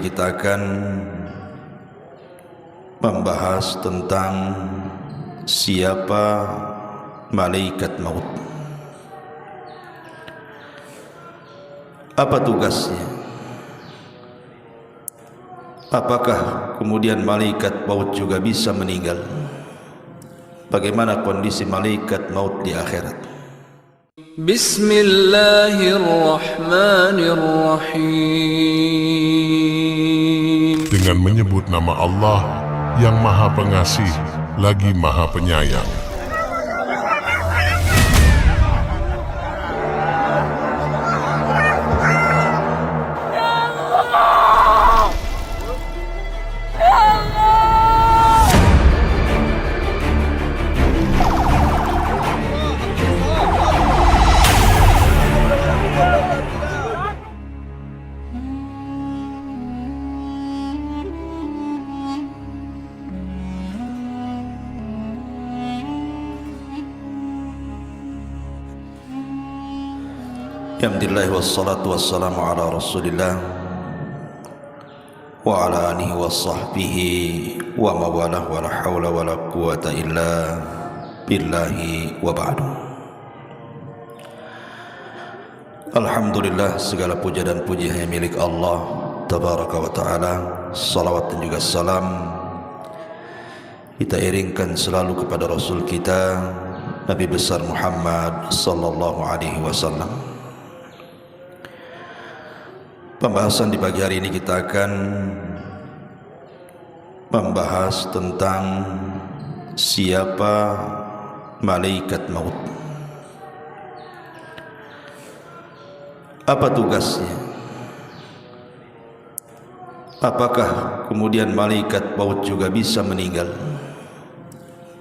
kita akan membahas tentang siapa malaikat maut. Apa tugasnya? Apakah kemudian malaikat maut juga bisa meninggal? Bagaimana kondisi malaikat maut di akhirat? Bismillahirrahmanirrahim. Dengan menyebut nama Allah yang Maha Pengasih lagi Maha Penyayang. Alhamdulillah wassalatu wassalamu ala rasulillah wa ala alihi wa sahbihi wa mawalah wa la hawla wa la quwata illa billahi wa ba'du. Alhamdulillah, segala puja dan puji hanya milik Allah tabaraka wa ta'ala. Salawat dan juga salam kita iringkan selalu kepada Rasul kita Nabi besar Muhammad sallallahu alaihi wasallam. Pembahasan di pagi hari ini kita akan membahas tentang siapa malaikat maut. Apa tugasnya? Apakah kemudian malaikat maut juga bisa meninggal?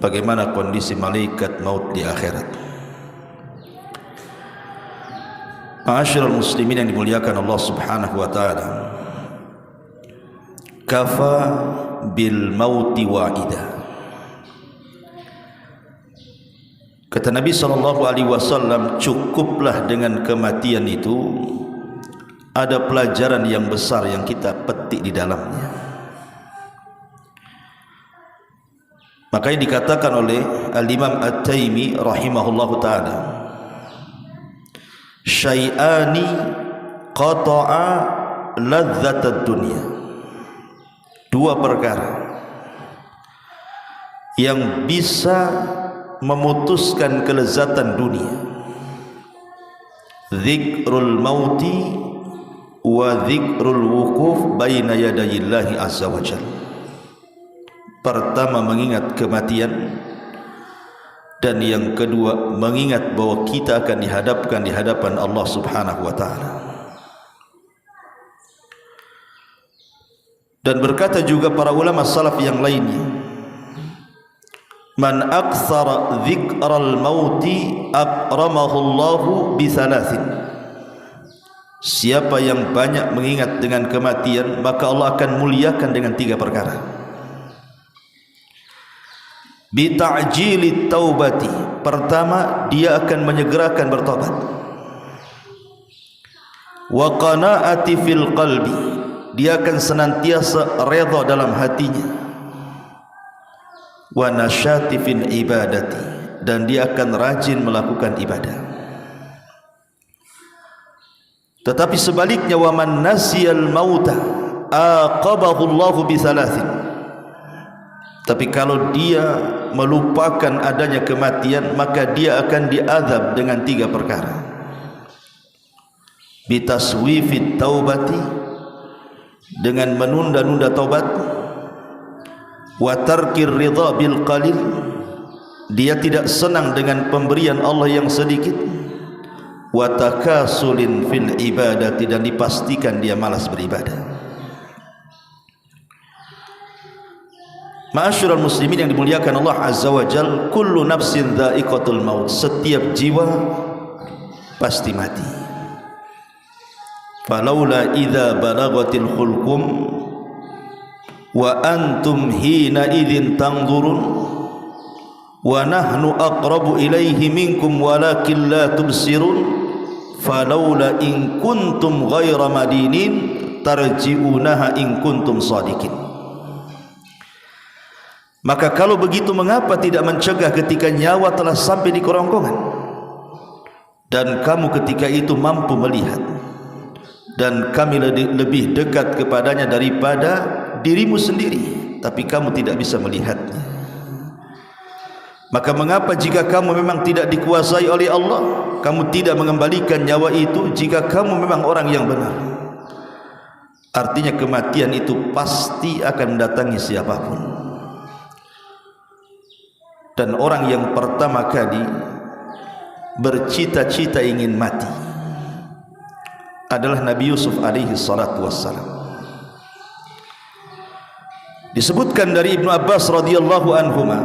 Bagaimana kondisi malaikat maut di akhirat? Ma'asyiral muslimin yang dimuliakan Allah Subhanahu wa taala. Kafa bil mauti wa'ida. Kata Nabi sallallahu alaihi wasallam, cukuplah dengan kematian itu ada pelajaran yang besar yang kita petik di dalamnya. Makanya dikatakan oleh Al-Imam At-Taimi rahimahullahu taala, syai'ani qata'a ladzatad dunya. Dua perkara yang bisa memutuskan kelezatan dunia. Dzikrul mauti wa dzikrul wukuf baina yadayillahi azza wa jalla. Pertama mengingat kematian, dan yang kedua mengingat bahwa kita akan dihadapkan di hadapan Allah Subhanahu wa taala. Dan berkata juga para ulama salaf yang lainnya, man aktsara dzikral mauti akramahu Allahu bi thalathin. Siapa yang banyak mengingat dengan kematian, maka Allah akan muliakan dengan tiga perkara. Bita'jili taubati, pertama dia akan menyegerakan bertobat. Wa qanaati fil qalbi, dia akan senantiasa redha dalam hatinya. Wa nasyati fil ibadati, dan dia akan rajin melakukan ibadah. Tetapi sebaliknya, wa man nasiyal mauta aqabahu Allahu bi thalathin. Tapi kalau dia melupakan adanya kematian, maka dia akan diazab dengan tiga perkara. Bitaswifit taubati, dengan menunda-nunda taubat. Wa tarkir ridha bil qalil, dia tidak senang dengan pemberian Allah yang sedikit. Wa takasulin fil ibadati, dan dipastikan dia malas beribadah. Ma'asyiral muslimin yang dimuliakan Allah Azza wa Jal, kullu nafsin dha'iqatul maut, setiap jiwa pasti mati. Falaula idza balagatil khulqum wa antum hina idzin tanzurun wa nahnu aqrabu ilaihi minkum walakin la tubsirun falaula in kuntum ghaira madinin tarji'unaha in kuntum shadiqin. Maka kalau begitu mengapa tidak mencegah ketika nyawa telah sampai di kerongkongan dan kamu ketika itu mampu melihat dan kami lebih dekat kepadanya daripada dirimu sendiri, tapi kamu tidak bisa melihatnya. Maka mengapa jika kamu memang tidak dikuasai oleh Allah, kamu tidak mengembalikan nyawa itu jika kamu memang orang yang benar? Artinya kematian itu pasti akan mendatangi siapapun. Dan orang yang pertama kali bercita-cita ingin mati adalah Nabi Yusuf alaihi salatu wassalam. Disebutkan dari Ibnu Abbas radhiyallahu anhuma,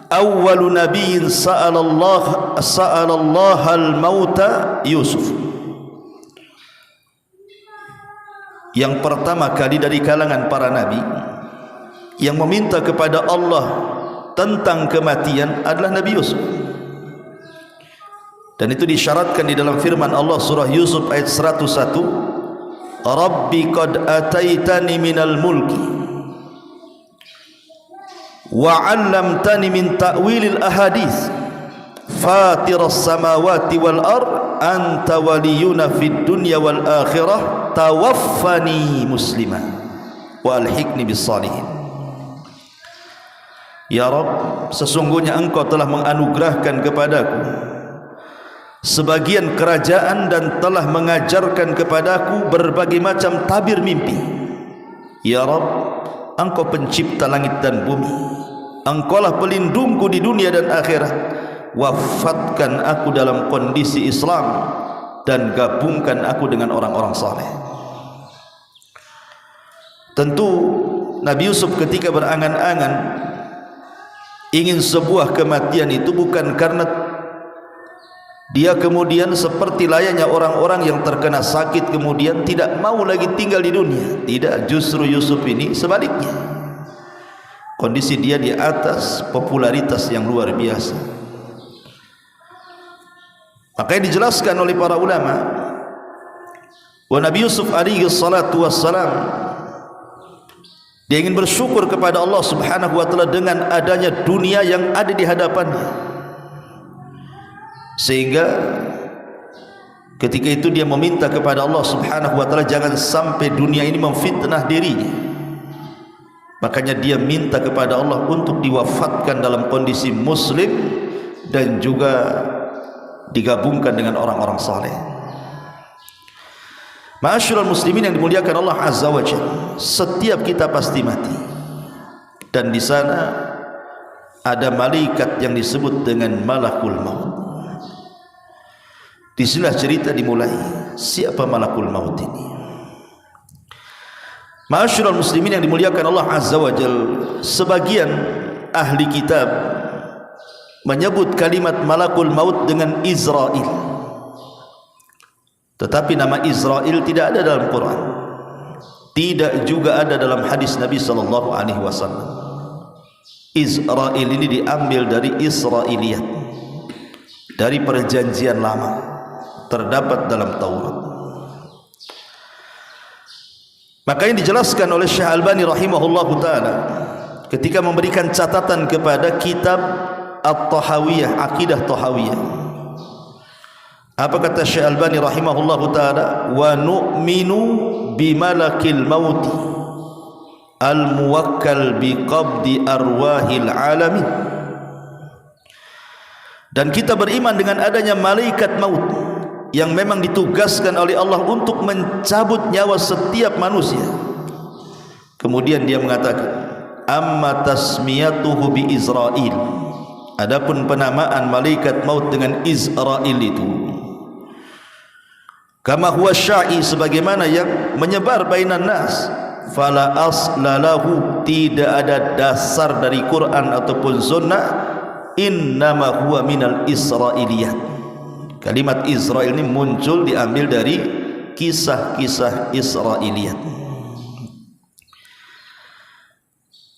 awwalu nabiyyin sa'ala Allah al-mauta Yusuf. Yang pertama kali dari kalangan para nabi yang meminta kepada Allah tentang kematian adalah Nabi Yusuf. Dan itu disyaratkan di dalam firman Allah surah Yusuf ayat 101, Rabbi qad ataitani minal mulki wa 'allamtani min ta'wilil ahadits fatiras samawati wal ard anta waliyuna fid dunya wal akhirah tawaffani musliman wa alhiqni bis salihin. Ya Rabb, sesungguhnya Engkau telah menganugerahkan kepadaku sebagian kerajaan dan telah mengajarkan kepadaku berbagai macam tabir mimpi. Ya Rabb, Engkau pencipta langit dan bumi, Engkaulah pelindungku di dunia dan akhirat. Wafatkan aku dalam kondisi Islam dan gabungkan aku dengan orang-orang saleh. Tentu Nabi Yusuf ketika berangan-angan ingin sebuah kematian itu bukan karena dia kemudian seperti layaknya orang-orang yang terkena sakit kemudian tidak mau lagi tinggal di dunia. Tidak, justru Yusuf ini sebaliknya. Kondisi dia di atas popularitas yang luar biasa. Makanya dijelaskan oleh para ulama, wa Nabi Yusuf alaihi salatu wassalam, dia ingin bersyukur kepada Allah subhanahu wa ta'ala dengan adanya dunia yang ada di hadapannya, sehingga ketika itu dia meminta kepada Allah subhanahu wa ta'ala jangan sampai dunia ini memfitnah dirinya. Makanya dia minta kepada Allah untuk diwafatkan dalam kondisi muslim dan juga digabungkan dengan orang-orang saleh. Ma'asyiral muslimin yang dimuliakan Allah azza wa jalla, setiap kita pasti mati. Dan di sana ada malaikat yang disebut dengan malakul maut. Disinilah cerita dimulai. Siapa malakul maut ini? Ma'asyiral muslimin yang dimuliakan Allah azza wa jalla, sebagian ahli kitab menyebut kalimat malakul maut dengan Israil. Tetapi nama Israel tidak ada dalam Quran, tidak juga ada dalam hadis Nabi sallallahu alaihi wasallam. Israel ini diambil dari Israiliyat, dari perjanjian lama, terdapat dalam Taurat. Makanya dijelaskan oleh Syekh Albani rahimahullahu taala ketika memberikan catatan kepada kitab At-Tahawiyah, Aqidah Tahawiyah. Apa kata Syekh Albani rahimahullahu taala? Wa nu'minu bimalakil mauti al-muwakkal biqabdi arwahil alamin. Dan kita beriman dengan adanya malaikat maut yang memang ditugaskan oleh Allah untuk mencabut nyawa setiap manusia. Kemudian dia mengatakan, amma tasmiyatuhu bi Israil, adapun penamaan malaikat maut dengan Israil itu, kama huwa syai, sebagaimana yang menyebar bainan nas, fala aslalahu, tidak ada dasar dari Quran ataupun sunnah, innama huwa minal israiliyat. Kalimat Israel ini muncul diambil dari kisah-kisah Israiliyat.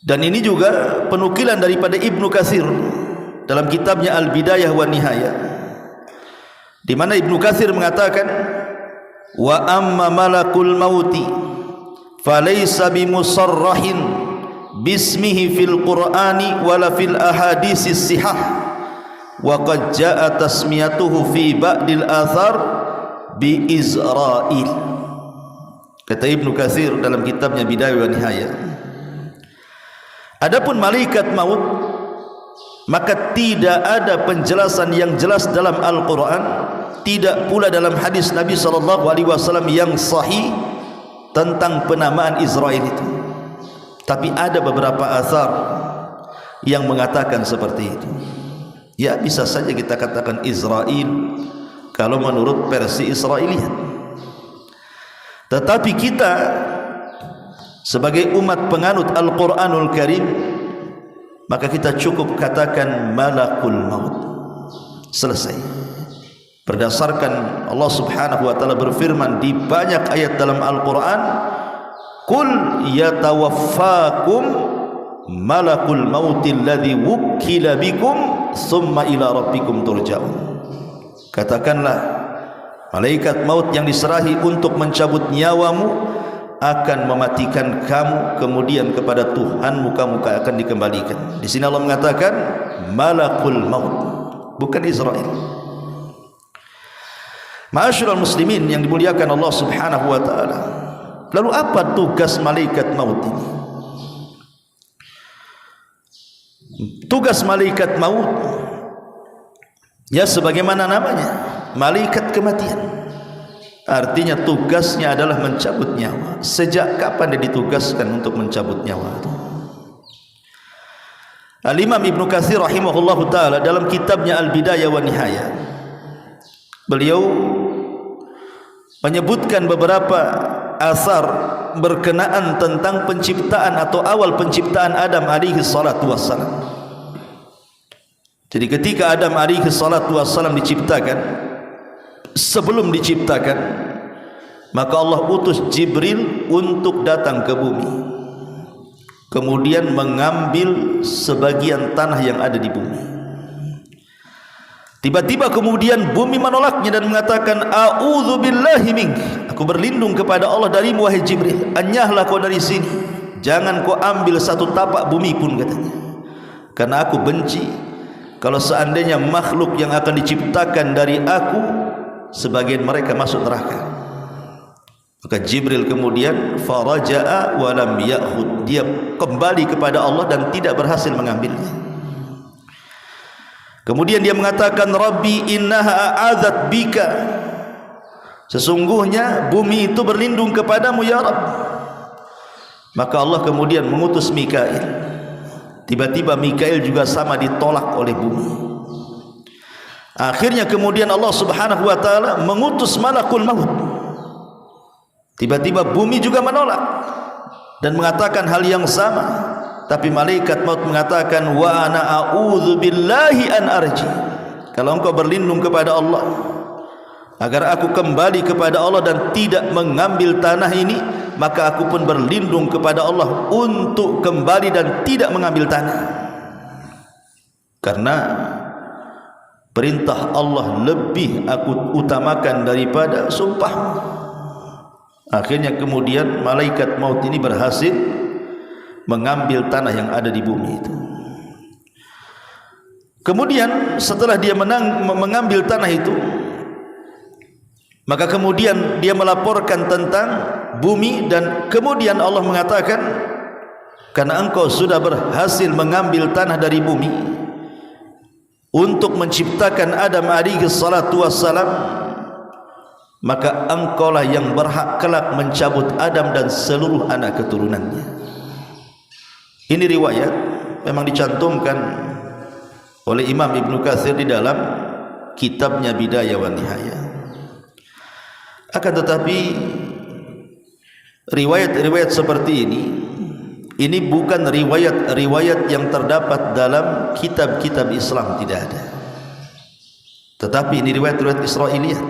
Dan ini juga penukilan daripada Ibnu Katsir dalam kitabnya Al-Bidayah wa Nihayah, di mana Ibnu Katsir mengatakan wa amma malakul mauti falaysa bimusarrahin bismihi fil qur'ani wala fil ahadisis sihah wa qad jaa tasmiyatuhu fi ba'dil athar bi Izrail. Kata Ibnu Katsir dalam kitabnya Bidayah wa Nihayah, adapun malaikat maut maka tidak ada penjelasan yang jelas dalam Al-Quran, tidak pula dalam hadis Nabi SAW yang sahih tentang penamaan Izrail itu. Tapi ada beberapa athar yang mengatakan seperti itu. Ya, bisa saja kita katakan Izrail kalau menurut versi Israiliyat. Tetapi kita sebagai umat penganut Al-Quranul Karim, maka kita cukup katakan malakul maut. Selesai. Berdasarkan Allah Subhanahu wa taala berfirman di banyak ayat dalam Al-Qur'an, "Qul yatawaffakum malakul mauti alladhi wukkila bikum tsumma ila rabbikum turja'un." Katakanlah, malaikat maut yang diserahi untuk mencabut nyawamu akan mematikan kamu, kemudian kepada Tuhanmu kamu akan dikembalikan. Di sini Allah mengatakan malakul maut, bukan Israel. Ma'asyiral muslimin yang dimuliakan Allah Subhanahu wa taala. Lalu apa tugas malaikat maut ini? Tugas malaikat maut ya sebagaimana namanya, malaikat kematian. Artinya tugasnya adalah mencabut nyawa. Sejak kapan dia ditugaskan untuk mencabut nyawa itu? Al-Imam Ibnu Katsir rahimahullahu taala dalam kitabnya Al-Bidayah wa Nihayah, beliau menyebutkan beberapa asar berkenaan tentang penciptaan atau awal penciptaan Adam alaihi salatu wassalam. Jadi ketika Adam alaihi salatu wassalam diciptakan, sebelum diciptakan, maka Allah utus Jibril untuk datang ke bumi, kemudian mengambil sebagian tanah yang ada di bumi. Tiba-tiba kemudian bumi menolaknya dan mengatakan, "A'udzu billahi mink." Aku berlindung kepada Allah darimu wahai Jibril. Enyahlah kau dari sini. Jangan kau ambil satu tapak bumi pun, katanya. Karena aku benci kalau seandainya makhluk yang akan diciptakan dari aku, sebagian mereka masuk neraka. Maka Jibril kemudian faraja'a wa lam ya'khud, dia kembali kepada Allah dan tidak berhasil mengambilnya. Kemudian dia mengatakan, "Rabbi innaha a'adzat bika." Sesungguhnya bumi itu berlindung kepadamu ya Rabb. Maka Allah kemudian mengutus Mikail. Tiba-tiba Mikail juga sama ditolak oleh bumi. Akhirnya kemudian Allah Subhanahu wa taala mengutus malakul maut. Tiba-tiba bumi juga menolak dan mengatakan hal yang sama. Tapi malaikat maut mengatakan, "Wa ana a'udzu billahi an arji." Kalau engkau berlindung kepada Allah agar aku kembali kepada Allah dan tidak mengambil tanah ini, maka aku pun berlindung kepada Allah untuk kembali dan tidak mengambil tanah. Karena perintah Allah lebih aku utamakan daripada sumpah. Akhirnya kemudian malaikat maut ini berhasil mengambil tanah yang ada di bumi itu. Kemudian setelah dia mengambil tanah itu, maka kemudian dia melaporkan tentang bumi, dan kemudian Allah mengatakan, karena engkau sudah berhasil mengambil tanah dari bumi untuk menciptakan Adam alaihi salatu wassalam, maka engkaulah yang berhak kelak mencabut Adam dan seluruh anak keturunannya. Ini riwayat memang dicantumkan oleh Imam Ibnu Katsir di dalam kitabnya Bidayah wa Nihayah. Akan tetapi riwayat-riwayat seperti ini bukan riwayat-riwayat yang terdapat dalam kitab-kitab Islam, tidak ada. Tetapi ini riwayat-riwayat Israiliyat.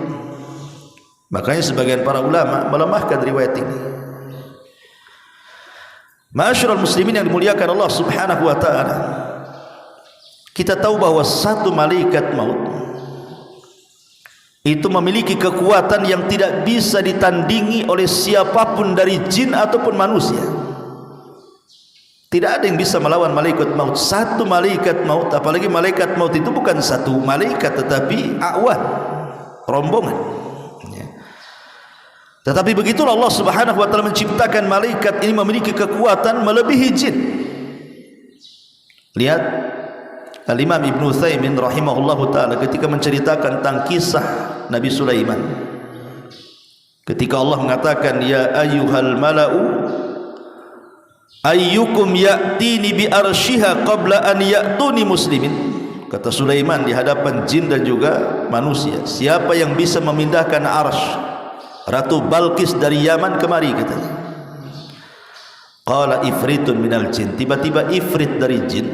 Makanya sebagian para ulama melemahkan riwayat ini. Ma'asyiral muslimin yang dimuliakan Allah Subhanahu wa taala, kita tahu bahwa satu malaikat maut itu memiliki kekuatan yang tidak bisa ditandingi oleh siapapun dari jin ataupun manusia. Tidak ada yang bisa melawan malaikat maut. Satu malaikat maut, apalagi malaikat maut itu bukan satu malaikat tetapi awan, rombongan. Tetapi begitulah Allah Subhanahu wa taala menciptakan malaikat ini memiliki kekuatan melebihi jin. Lihat Al-Imam Ibn Utsaimin rahimahullahu taala ketika menceritakan tentang kisah Nabi Sulaiman. Ketika Allah mengatakan ya ayyuhal mala'u ayyukum ya'tini bi arsyiha qabla an ya'tuni muslimin. Kata Sulaiman di hadapan jin dan juga manusia, siapa yang bisa memindahkan arsy Ratu Balqis dari Yaman kemari, katanya. Qala ifritun minal jin, tiba-tiba ifrit dari jin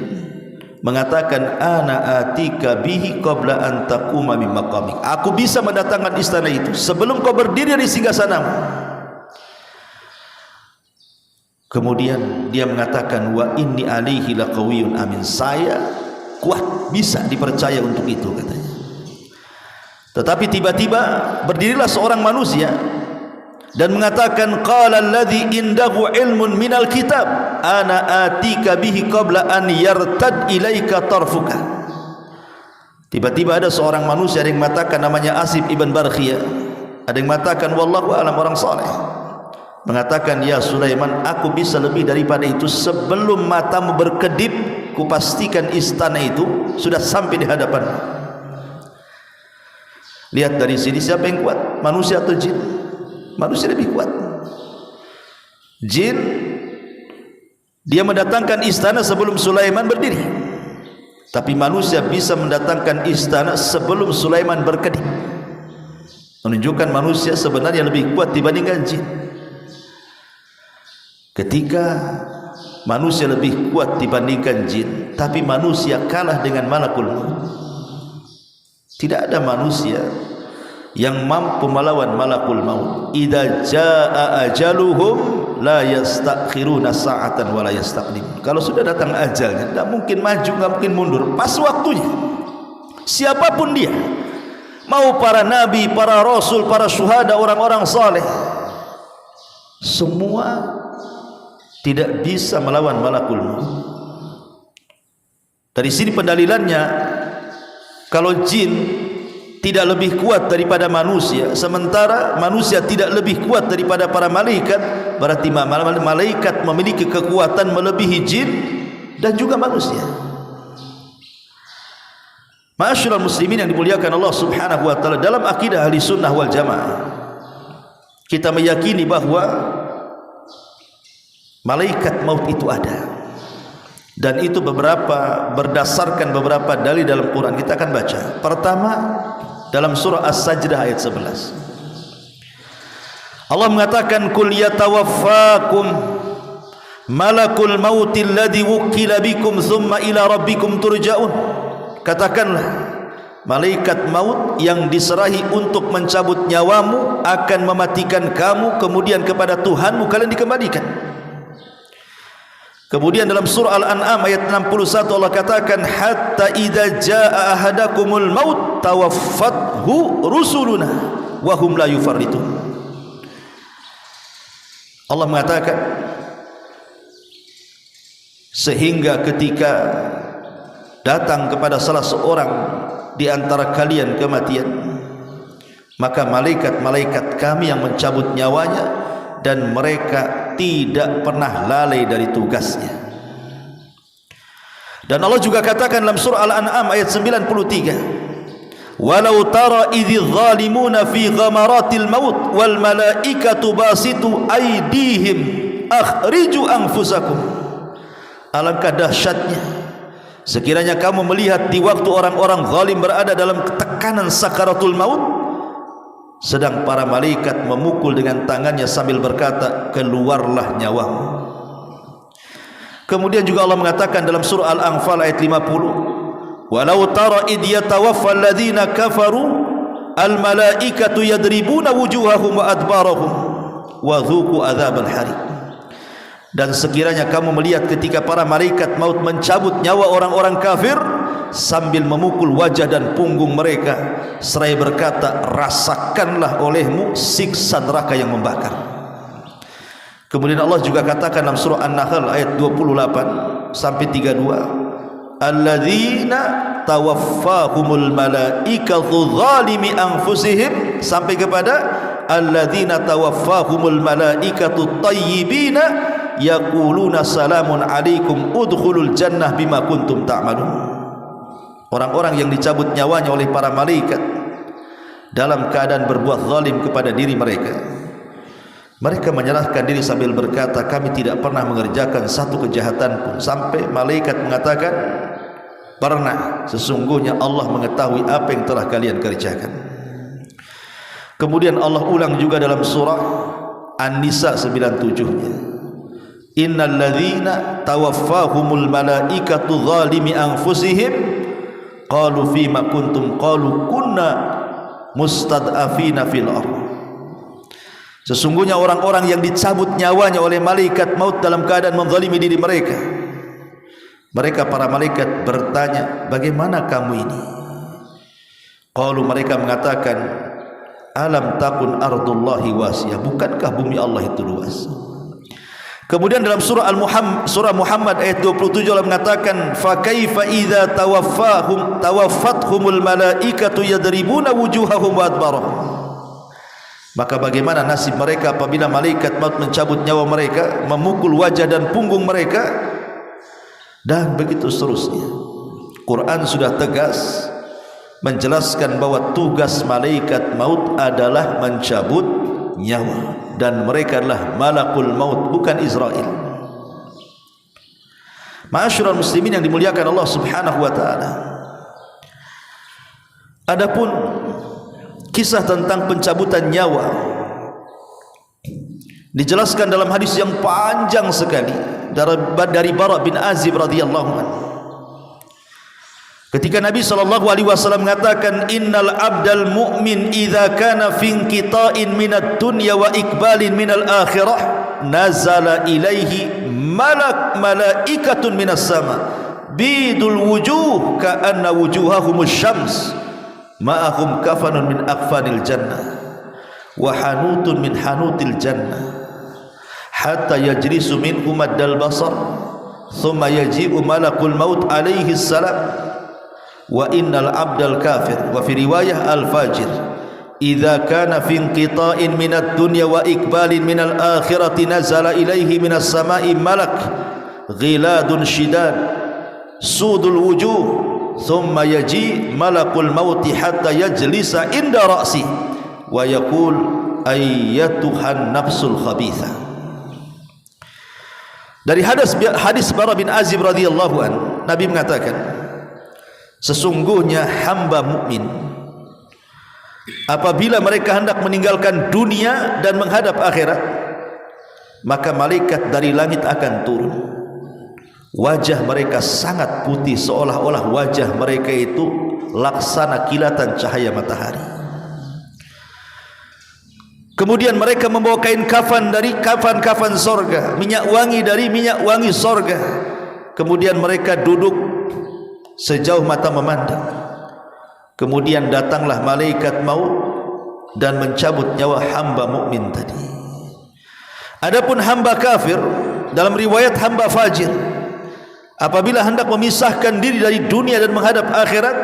mengatakan ana atika bihi qabla an taquma min maqamik. Aku bisa mendatangkan istana itu sebelum kau berdiri dari singgasanamu. Kemudian dia mengatakan wa inni alaihi laqawiyyun amin, saya kuat, bisa dipercaya untuk itu, katanya. Tetapi tiba-tiba berdirilah seorang manusia dan mengatakan qala alladhi indahu ilmun minal kitab ana atika bihi qabla an yartad ilaika tarfuka. Tiba-tiba ada seorang manusia yang mengatakan, namanya Asib ibn Barkhiyah, ada yang mengatakan wallahu alam, orang saleh, mengatakan ya Sulaiman, aku bisa lebih daripada itu. Sebelum matamu berkedip, kupastikan istana itu sudah sampai di hadapanmu. Lihat dari sini siapa yang kuat, manusia atau jin? Manusia lebih kuat. Jin dia mendatangkan istana sebelum Sulaiman berdiri, tapi manusia bisa mendatangkan istana sebelum Sulaiman berkedip, menunjukkan manusia sebenarnya lebih kuat dibandingkan jin. Ketika manusia lebih kuat dibandingkan jin, tapi manusia kalah dengan malakul maut. Tidak ada manusia yang mampu melawan malakul maut. Idza jaa ajaluhum la yastakhiruna sa'atan wa la yastaqdim. Kalau sudah datang ajalnya, tidak mungkin maju, tidak mungkin mundur, pas waktunya. Siapapun dia, mau para nabi, para rasul, para syuhada, orang-orang saleh, semua tidak bisa melawan malakul maut. Dari sini pendalilannya, kalau jin tidak lebih kuat daripada manusia, sementara manusia tidak lebih kuat daripada para malaikat, berarti malaikat memiliki kekuatan melebihi jin dan juga manusia. Ma'asyiral muslimin yang dimuliakan Allah Subhanahu wa taala, dalam akidah ahli sunnah wal jamaah kita meyakini bahwa malaikat maut itu ada, dan itu berdasarkan beberapa dalil dalam Quran. Kita akan baca. Pertama, dalam surah As-Sajdah ayat 11, Allah mengatakan kul yatawaffakum malakul mauti alladhi wukkila bikum thumma ila rabbikum turja'un. Katakanlah, malaikat maut yang diserahi untuk mencabut nyawamu akan mematikan kamu, kemudian kepada Tuhanmu kalian dikembalikan. Kemudian dalam surah Al-An'am ayat 61 Allah katakan hatta idza jaa ahadakumul maut tawaffathu rusuluna wa hum la yufarritun. Allah mengatakan sehingga ketika datang kepada salah seorang di antara kalian kematian, maka malaikat-malaikat kami yang mencabut nyawanya, dan mereka tidak pernah lalai dari tugasnya. Dan Allah juga katakan dalam surah Al-An'am ayat 93, walau tara idz zalimuna fi ghamaratil maut wal malaikatu basitu aydihim akhriju anfusakum. Alangkah dahsyatnya sekiranya kamu melihat di waktu orang-orang zalim berada dalam tekanan sakaratul maut, sedang para malaikat memukul dengan tangannya sambil berkata, keluarlah nyawamu. Kemudian juga Allah mengatakan dalam surah Al-Anfal ayat 50, walau tara id yatawaffal ladzina kafaru al malaikatu yadribuna wujuhahum wa adbarahum wa dzuqu adzabal hariq. Dan sekiranya kamu melihat ketika para malaikat maut mencabut nyawa orang-orang kafir, sambil memukul wajah dan punggung mereka seraya berkata, rasakanlah olehmu siksa neraka yang membakar. Kemudian Allah juga katakan dalam surah An-Nahl ayat 28 sampai 32, alladzina tawaffahumul malaikatu zalimi anfusihim, sampai kepada alladzina tawaffahumul malaikatu tayyibina yaquluna salamun alaikum udkhulul jannah bima kuntum ta'malun. Orang-orang yang dicabut nyawanya oleh para malaikat dalam keadaan berbuat zalim kepada diri mereka, mereka menyerahkan diri sambil berkata, kami tidak pernah mengerjakan satu kejahatan pun. Sampai malaikat mengatakan, pernah, sesungguhnya Allah mengetahui apa yang telah kalian kerjakan. Kemudian Allah ulang juga dalam surah An-Nisa 97-nya, innal ladzina tawaffahumul malaikatu zalimi anfusihim qalu fima kuntum qalu kunna mustad'afina fil ardh. Sesungguhnya orang-orang yang dicabut nyawanya oleh malaikat maut dalam keadaan menzalimi diri mereka, mereka para malaikat bertanya, bagaimana kamu ini? Qalu, mereka mengatakan, alam takun ardullahi wasiyah, bukankah bumi Allah itu luas? Kemudian dalam surah Muhammad ayat 27 Allah mengatakan, fa kaifa idza tawaffathumul malaikatu yadribuna wujuhahum wa adbarahum. Maka bagaimana nasib mereka apabila malaikat maut mencabut nyawa mereka, memukul wajah dan punggung mereka, dan begitu seterusnya. Quran sudah tegas menjelaskan bahwa tugas malaikat maut adalah mencabut nyawa, dan mereka adalah malakul maut, bukan Israel. Ma'asyiral muslimin yang dimuliakan Allah Subhanahu wa taala. Adapun kisah tentang pencabutan nyawa dijelaskan dalam hadis yang panjang sekali dari Bara bin Azib radhiyallahu anhu. Ketika Nabi SAW mengatakan, innal abdal mu'min idza kana fi inqita'in minad dunya wa iqbalin minal akhirah nazala ilaihi malaikatun minas sama bidul wujuh ka'anna wujuhahumus syams ma'ahum kafanun min akfanil jannah wa hanutun min hanutil jannah hatta yajlisu minhum ad-dal basar thumma yaji'u malakul maut alaihi salam wa innal abdal kafir wa fi riwayah al fajir idza kana fi inqita'in minad dunya wa iqbalin minal akhirati nazala ilaihi minas sama'i malak ghiladun shidad sudul wujuh thumma yaji malakul mauti hatta yajlisa inda ra'si wa yaqul ayyatuhan nafsul khabitha. Dari hadis Bara bin Azib radhiyallahu anhu, Nabi mengatakan, sesungguhnya hamba mukmin apabila mereka hendak meninggalkan dunia dan menghadap akhirat, maka malaikat dari langit akan turun. Wajah mereka sangat putih, seolah-olah wajah mereka itu laksana kilatan cahaya matahari. Kemudian mereka membawa kain kafan dari kafan-kafan sorga, minyak wangi dari minyak wangi sorga. Kemudian mereka duduk sejauh mata memandang. Kemudian datanglah malaikat maut dan mencabut nyawa hamba mukmin tadi. Adapun hamba kafir, dalam riwayat hamba fajir, apabila hendak memisahkan diri dari dunia dan menghadap akhirat,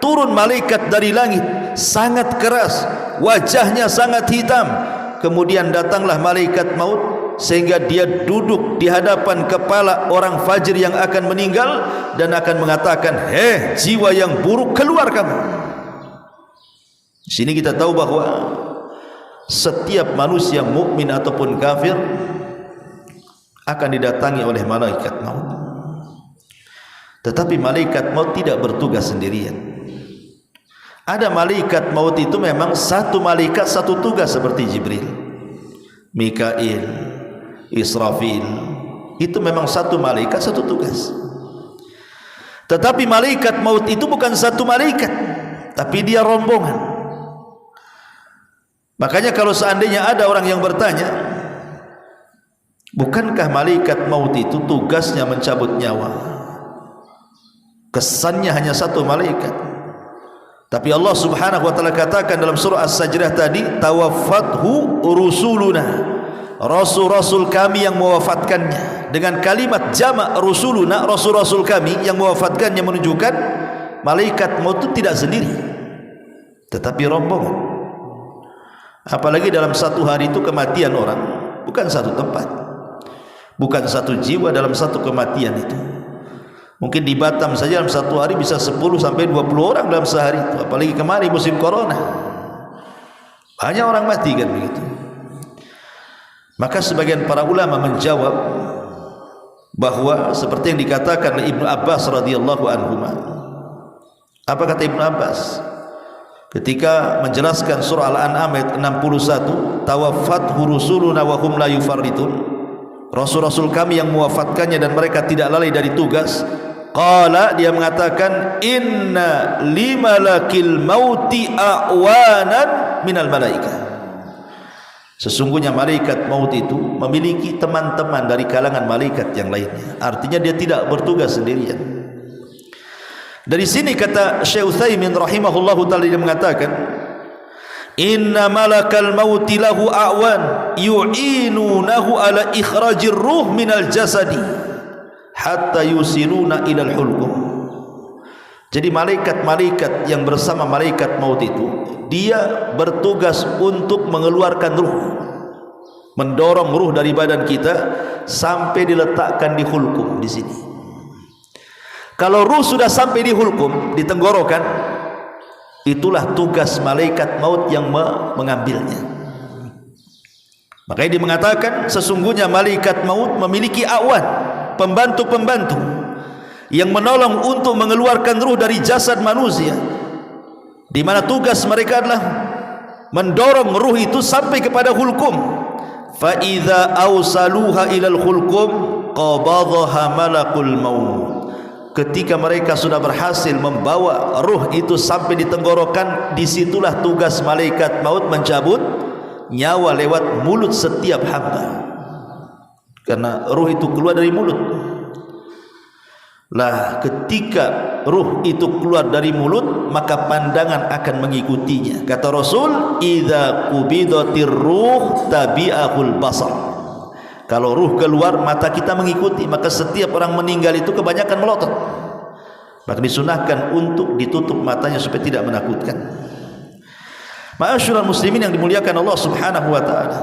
turun malaikat dari langit sangat keras, wajahnya sangat hitam. Kemudian datanglah malaikat maut sehingga dia duduk di hadapan kepala orang fajir yang akan meninggal dan akan mengatakan, "Hei jiwa yang buruk, keluar kamu." Di sini kita tahu bahwa setiap manusia mukmin ataupun kafir akan didatangi oleh malaikat maut. Tetapi malaikat maut tidak bertugas sendirian. Ada malaikat maut itu memang satu malaikat satu tugas, seperti Jibril, Mikail, Israfil. Itu memang satu malaikat satu tugas. Tetapi malaikat maut itu bukan satu malaikat, tapi dia rombongan. Makanya kalau seandainya ada orang yang bertanya, bukankah malaikat maut itu tugasnya mencabut nyawa? kesannya hanya satu malaikat. Tapi Allah Subhanahu wa taala katakan dalam surah As-Sajdah tadi, tawaffathu rusuluna, rasul-rasul kami yang mewafatkannya. Dengan kalimat jamak rusuluna, rasul-rasul kami yang mewafatkannya, menunjukkan malaikat maut itu tidak sendiri, tetapi rombongan. Apalagi dalam satu hari itu kematian orang bukan satu tempat, bukan satu jiwa dalam satu kematian itu. Mungkin di Batam saja dalam satu hari bisa 10 sampai 20 orang dalam sehari itu. Apalagi kemarin musim corona, banyak orang mati kan begitu. Maka sebagian para ulama menjawab bahwa seperti yang dikatakan oleh Ibnu Abbas radhiyallahu anhu. Apa kata Ibnu Abbas ketika menjelaskan surah Al-An'am ayat 61, tawaffathu rusuluna wa hum la yufarritun, rasul-rasul kami yang mewafatkannya dan mereka tidak lalai dari tugas. Qala, dia mengatakan, inna limalakil mauti a'wanan minal malaikah. Sesungguhnya malaikat maut itu memiliki teman-teman dari kalangan malaikat yang lainnya. Artinya dia tidak bertugas sendirian. Dari sini kata Syekh Utsaimin rahimahullahu taala, dia mengatakan, inna malakal mauti lahu a'wan yu'inunahu ala ikhrajir ruh minal jasadi hatta yusiluna ilal hulqum. Jadi malaikat-malaikat yang bersama malaikat maut itu, dia bertugas untuk mengeluarkan ruh, mendorong ruh dari badan kita sampai diletakkan di hulqum di sini. Kalau ruh sudah sampai di hulqum, di tenggorokan, itulah tugas malaikat maut yang mengambilnya. Makanya dia mengatakan sesungguhnya malaikat maut memiliki awan, pembantu-pembantu yang menolong untuk mengeluarkan ruh dari jasad manusia, di mana tugas mereka adalah mendorong ruh itu sampai kepada hulqum. Fa idza awsaluha ilal hulqum qabadhaha malakul maut. Ketika mereka sudah berhasil membawa ruh itu sampai di tenggorokan, disitulah tugas malaikat maut mencabut nyawa lewat mulut setiap hamba. Karena ruh itu keluar dari mulut. Lah, ketika ruh itu keluar dari mulut, maka pandangan akan mengikutinya. Kata Rasul, idza qubidatir ruh tabi'ahul basar. Kalau ruh keluar, mata kita mengikuti. Maka setiap orang meninggal itu kebanyakan melotot. Maka disunahkan untuk ditutup matanya supaya tidak menakutkan. Ma'asyiral muslimin yang dimuliakan Allah Subhanahu wa taala,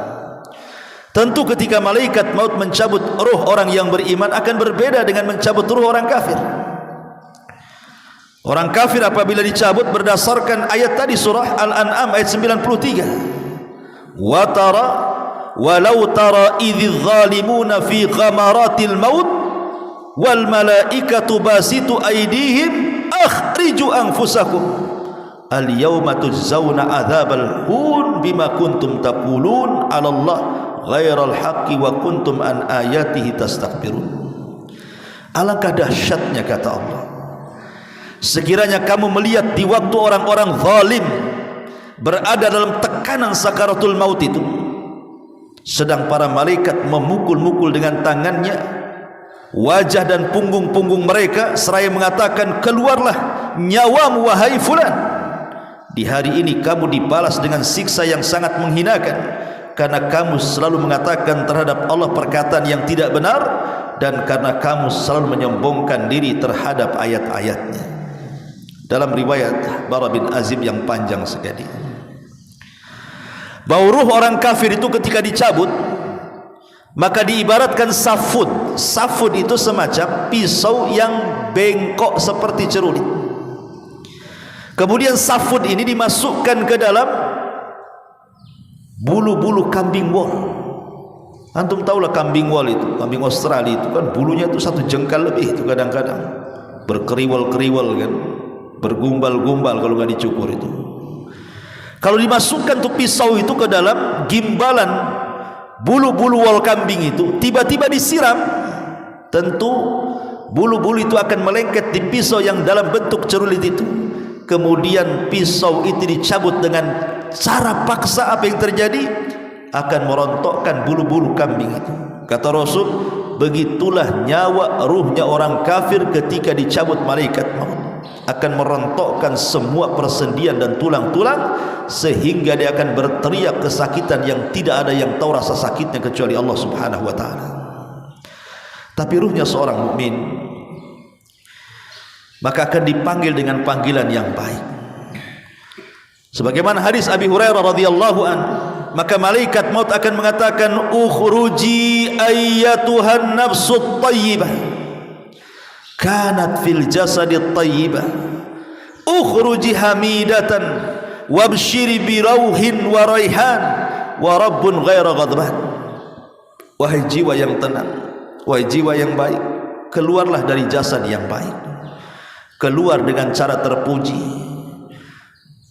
tentu ketika malaikat maut mencabut ruh orang yang beriman akan berbeda dengan mencabut ruh orang kafir. Orang kafir apabila dicabut berdasarkan ayat tadi surah Al-An'am ayat 93, wa tara walau tara idz zalimuna fi ghamaratil maut wal malaikatu basitu aydihim akhriju anfusakum al yawma tujzauna adzabal hun bima kuntum taqulun 'ala Allah ghairal haqqi wa kuntum an ayatihi tastakbirun. Alangkah dahsyatnya, kata Allah, sekiranya kamu melihat di waktu orang-orang zalim berada dalam tekanan sakaratul maut itu, sedang para malaikat memukul-mukul dengan tangannya wajah dan punggung-punggung mereka seraya mengatakan, keluarlah nyawamu wahai fulan. Di hari ini kamu dibalas dengan siksa yang sangat menghinakan, karena kamu selalu mengatakan terhadap Allah perkataan yang tidak benar, dan karena kamu selalu menyombongkan diri terhadap ayat-ayatnya. Dalam riwayat Bara bin Azib yang panjang sekali, bahwa ruh orang kafir itu ketika dicabut, maka diibaratkan safud. Safud itu semacam pisau yang bengkok seperti cerulit. Kemudian safud ini dimasukkan ke dalam bulu-bulu kambing wol. Antum tahulah kambing wol itu, kambing Australia itu kan bulunya itu 1 jengkal lebih itu, kadang-kadang berkeriwal-keriwal kan, bergumbal-gumbal kalau nggak dicukur itu. Kalau dimasukkan tuh pisau itu ke dalam gimbalan bulu-bulu wol kambing itu, tiba-tiba disiram, tentu bulu-bulu itu akan melengket di pisau yang dalam bentuk cerulit itu. Kemudian pisau itu dicabut dengan cara paksa. Apa yang terjadi? Akan merontokkan bulu-bulu kambing itu. Kata Rasul, begitulah nyawa ruhnya orang kafir ketika dicabut malaikat maut, akan merontokkan semua persendian dan tulang-tulang sehingga dia akan berteriak kesakitan yang tidak ada yang tahu rasa sakitnya kecuali Allah Subhanahu wa taala. Tapi ruhnya seorang mukmin maka akan dipanggil dengan panggilan yang baik. Sebagaimana hadis Abi Hurairah radhiyallahu an, maka malaikat maut akan mengatakan, ukhruji ayyatuhan nafsut tayyibah kanat fil jasadit tayyibah ukhruji hamidatan wabshiri bi rauhin wa raihan wa rabbun ghaira ghadban. Wahai jiwa yang tenang, wahai jiwa yang baik, keluarlah dari jasad yang baik, keluar dengan cara terpuji,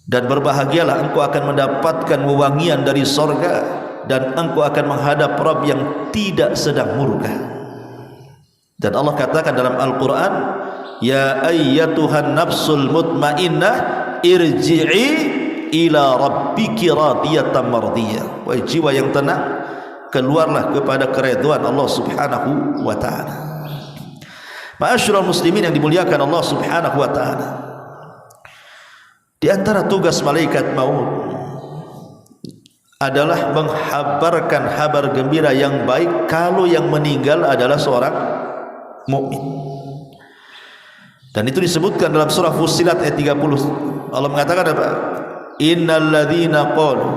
dan berbahagialah engkau akan mendapatkan wewangian dari sorga, dan engkau akan menghadap Rabb yang tidak sedang murka. Dan Allah katakan dalam Al-Quran, ya ayyatuhan nafsul mutmainnah irji'i ila rabbiki radiyatan mardiyah. Wahai jiwa yang tenang, keluarlah kepada keridhaan Allah Subhanahu wa taala. Ma'asyiral muslimin yang dimuliakan Allah Subhanahu wa taala, di antara tugas malaikat maut adalah menghabarkan kabar gembira yang baik kalau yang meninggal adalah seorang mukmin. Dan itu disebutkan dalam surah Fussilat ayat 30. Allah mengatakan apa? Innal ladzina qalu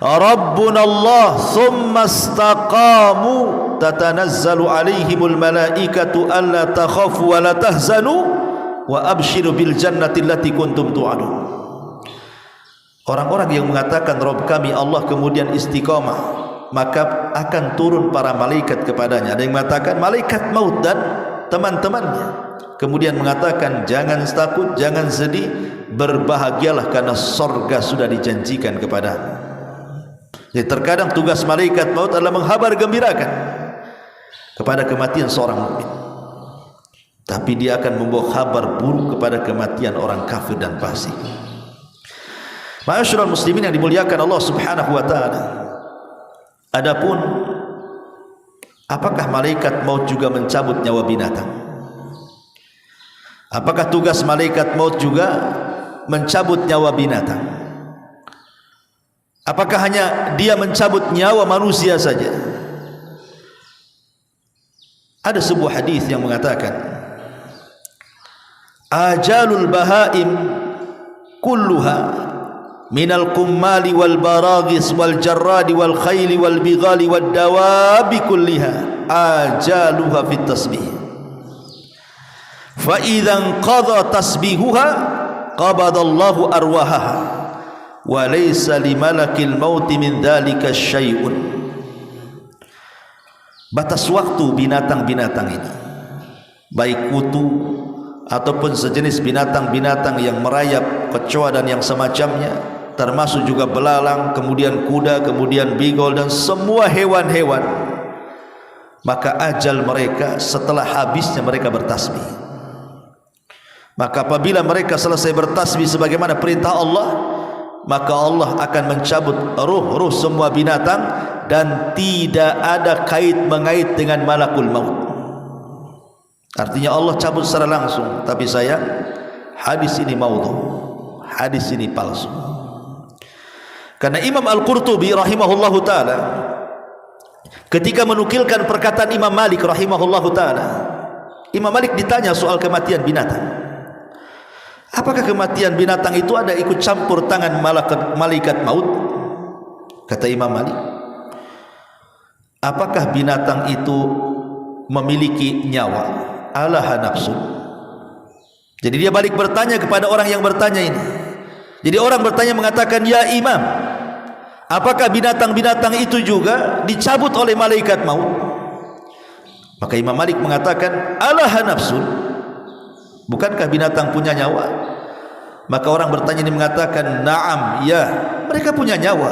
Rabbuna Allah thumma istaqamu tatanazzalu alaihimul malaikatu alla takhafu wa la tahzanu wa abshiru bil jannati allati kuntum tu'adun. Orang-orang yang mengatakan Rabb kami Allah kemudian istiqamah, maka akan turun para malaikat kepadanya. Ada yang mengatakan malaikat maut dan teman-temannya, kemudian mengatakan jangan takut, jangan sedih, berbahagialah karena sorga sudah dijanjikan kepadamu. Jadi terkadang tugas malaikat maut adalah menghabar gembirakan kepada kematian seorang mukmin, tapi dia akan membawa kabar buruk kepada kematian orang kafir dan fasik. Ma'asyiral muslimin yang dimuliakan Allah Subhanahu wa taala, adapun apakah malaikat maut juga mencabut nyawa binatang? Apakah tugas malaikat maut juga mencabut nyawa binatang? Apakah hanya dia mencabut nyawa manusia saja? Ada sebuah hadis yang mengatakan ajalul bahaim kulluha minal kummali wal baragis wal jarradi wal khayli wal bighali wad dawabi kulliha ajaluha fit tasbih fa idhan qadha tasbihuha qabadallahu arwahaha wa laysa limalakil mauti min dhalika syai'un. Batas waktu binatang-binatang ini, baik kutu ataupun sejenis binatang-binatang yang merayap, kecoa dan yang semacamnya, termasuk juga belalang, kemudian kuda, kemudian bigol dan semua hewan-hewan, maka ajal mereka setelah habisnya mereka bertasbih. Maka apabila mereka selesai bertasbih sebagaimana perintah Allah, maka Allah akan mencabut ruh-ruh semua binatang dan tidak ada kait-mengait dengan malakul maut. Artinya Allah cabut secara langsung. Tapi sayang, hadis ini maudhu, hadis ini palsu. Karena Imam Al-Qurtubi rahimahullahu ta'ala ketika menukilkan perkataan Imam Malik rahimahullahu ta'ala, Imam Malik ditanya soal kematian binatang, apakah kematian binatang itu ada ikut campur tangan malaikat maut? Kata Imam Malik, apakah binatang itu memiliki nyawa? Alaha nafsu. Jadi dia balik bertanya kepada orang yang bertanya ini. Jadi orang bertanya mengatakan, ya Imam, apakah binatang-binatang itu juga dicabut oleh malaikat maut? Maka Imam Malik mengatakan, alaha nafsu. Bukankah binatang punya nyawa? Maka orang bertanya ini mengatakan, na'am, ya, mereka punya nyawa.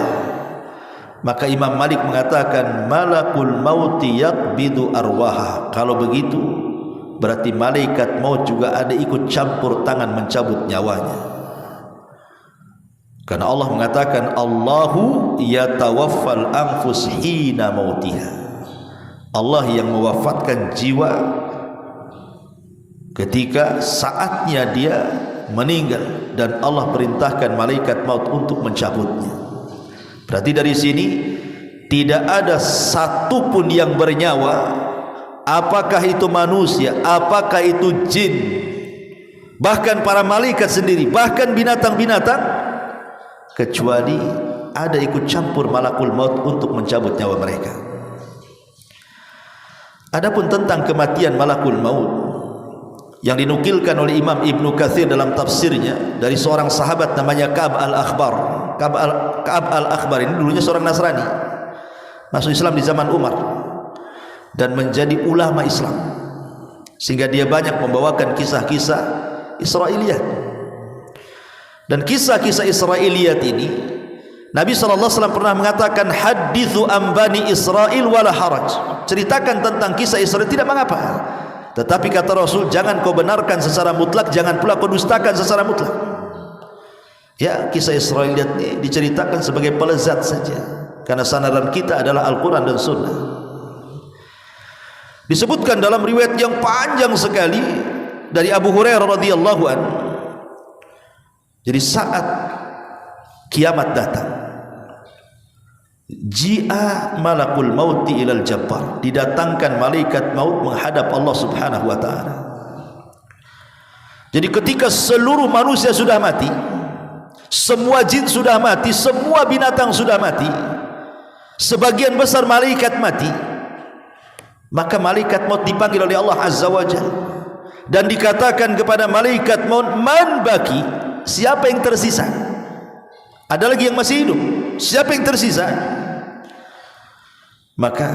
Maka Imam Malik mengatakan, malakul mauti yaqbidu arwaha. Kalau begitu berarti malaikat maut juga ada ikut campur tangan mencabut nyawanya. Karena Allah mengatakan, Allahu yatawaffal anfus hina mautiha. Allah yang mewafatkan jiwa ketika saatnya dia meninggal dan Allah perintahkan malaikat maut untuk mencabutnya. Berarti dari sini tidak ada satu pun yang bernyawa, apakah itu manusia, apakah itu jin, bahkan para malaikat sendiri, bahkan binatang-binatang, kecuali ada ikut campur malakul maut untuk mencabut nyawa mereka. Adapun tentang kematian malakul maut yang dinukilkan oleh Imam Ibnu Katsir dalam tafsirnya dari seorang sahabat namanya Ka'ab al-Akhbar. Ka'ab al-Akhbar ini dulunya seorang Nasrani, masuk Islam di zaman Umar dan menjadi ulama Islam, sehingga dia banyak membawakan kisah-kisah Israiliyat. Dan kisah-kisah Israiliyat ini Nabi SAW pernah mengatakan, hadithu ambani Israel wala haraj, ceritakan tentang kisah Israel tidak mengapa, tetapi kata Rasul, jangan kau benarkan secara mutlak, jangan pula kau dustakan secara mutlak. Ya, kisah Israiliyat ini diceritakan sebagai pelezat saja, karena sandaran kita adalah Al-Quran dan Sunnah. Disebutkan dalam riwayat yang panjang sekali dari Abu Hurairah radhiyallahu anhu, jadi saat kiamat datang, ji'a malakul mauti ilal jabbar, didatangkan malaikat maut menghadap Allah subhanahu wa ta'ala. Jadi ketika seluruh manusia sudah mati, semua jin sudah mati, semua binatang sudah mati, sebagian besar malaikat mati, maka malaikat maut dipanggil oleh Allah azza wa jalla dan dikatakan kepada malaikat maut, man baki, siapa yang tersisa? Ada lagi yang masih hidup, siapa yang tersisa? Maka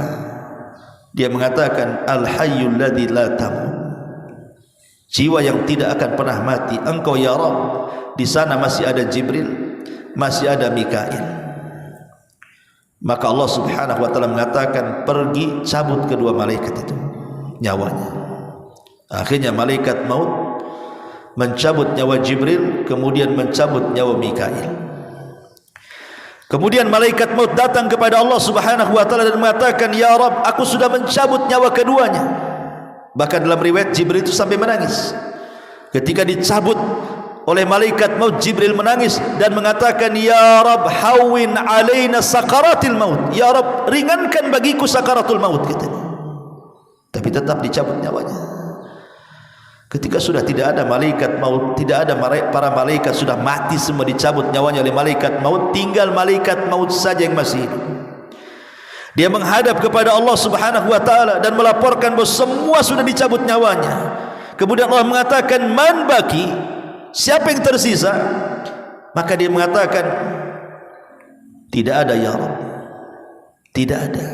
dia mengatakan, al-hayyul ladzi la tamut, jiwa yang tidak akan pernah mati, engkau ya Rabb. Di sana masih ada Jibril, masih ada Mikail. Maka Allah subhanahu wa ta'ala mengatakan, pergi cabut kedua malaikat itu nyawanya. Akhirnya malaikat maut mencabut nyawa Jibril, kemudian mencabut nyawa Mikail. Kemudian malaikat maut datang kepada Allah subhanahu wa ta'ala dan mengatakan, ya Rabb, aku sudah mencabut nyawa keduanya. Bahkan dalam riwayat Jibril itu sampai menangis. Ketika dicabut oleh malaikat maut, Jibril menangis dan mengatakan, ya Rabb, hawwin alaina sakaratil maut, ya Rabb, ringankan bagiku sakaratul maut, katanya. Tapi tetap dicabut nyawanya. Ketika sudah tidak ada malaikat maut, tidak ada para malaikat, sudah mati semua, dicabut nyawanya oleh malaikat maut, tinggal malaikat maut saja yang masih hidup. Dia menghadap kepada Allah subhanahu wa ta'ala dan melaporkan bahwa semua sudah dicabut nyawanya. Kemudian Allah mengatakan, man baki, siapa yang tersisa? Maka dia mengatakan, tidak ada ya Rabb, tidak ada,